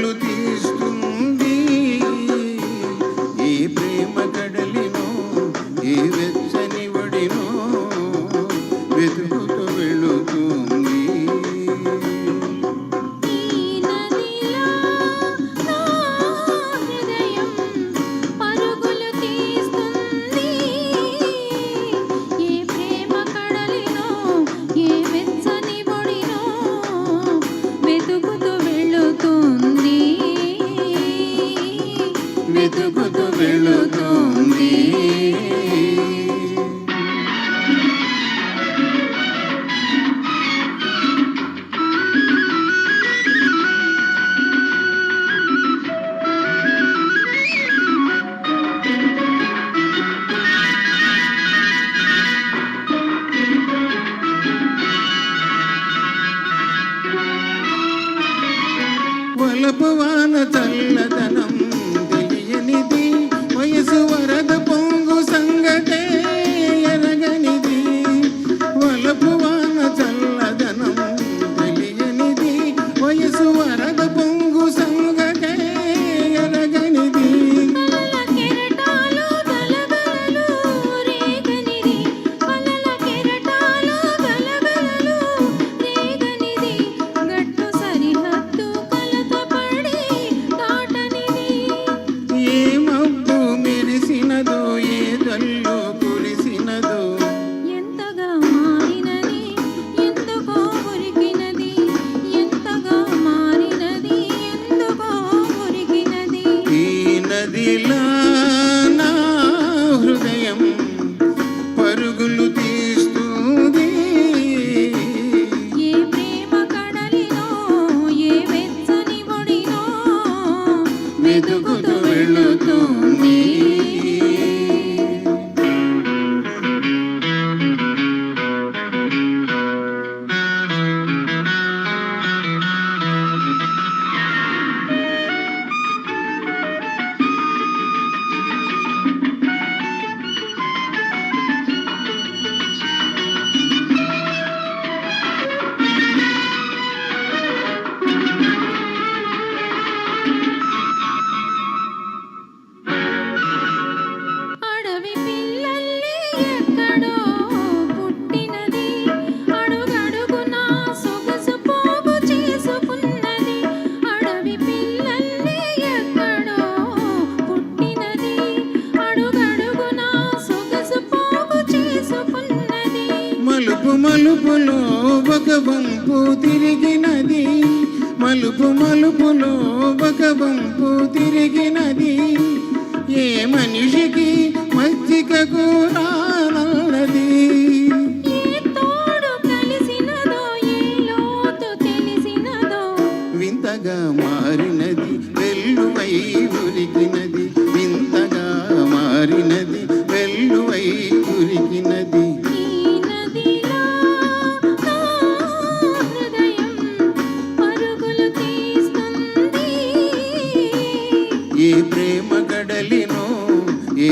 పరుగులు తీస్తుంది. ఏ ప్రేమ కడలినో ఏ వెచ్చని ఒడినో వెతుకుతూ వెళుతుంది. వెతుకుతూ వెళుతుంది. వలపు వాన చల్లదనం తెలియనిది, వయసు వరద పొంగు సంగతే ఎరగనిది. వలపు వాన చల్లదనం తెలియనిది, వయసు వరద పొంగు సంగతే ఎరగనిది. నదిలా నా హృదయం పరుగులు తీస్తుంది. ఏ ప్రేమ కడలినో ఏ వెచ్చని ఒడినో వెతుకుతూ వెళుతుంది. మలుపు మలుపులో ఒక వంపు తిరిగినది, మలుపు మలుపులో ఒక వంపు తిరిగినది. ఏ మనిషికి మజ్జిగ కూరన్నది. వింతగా మారినది వెల్లువై ఉరికినది, వింతగా మారినది వెల్లువై ఉరికినది. ఏ ప్రేమ కడలినో ఏ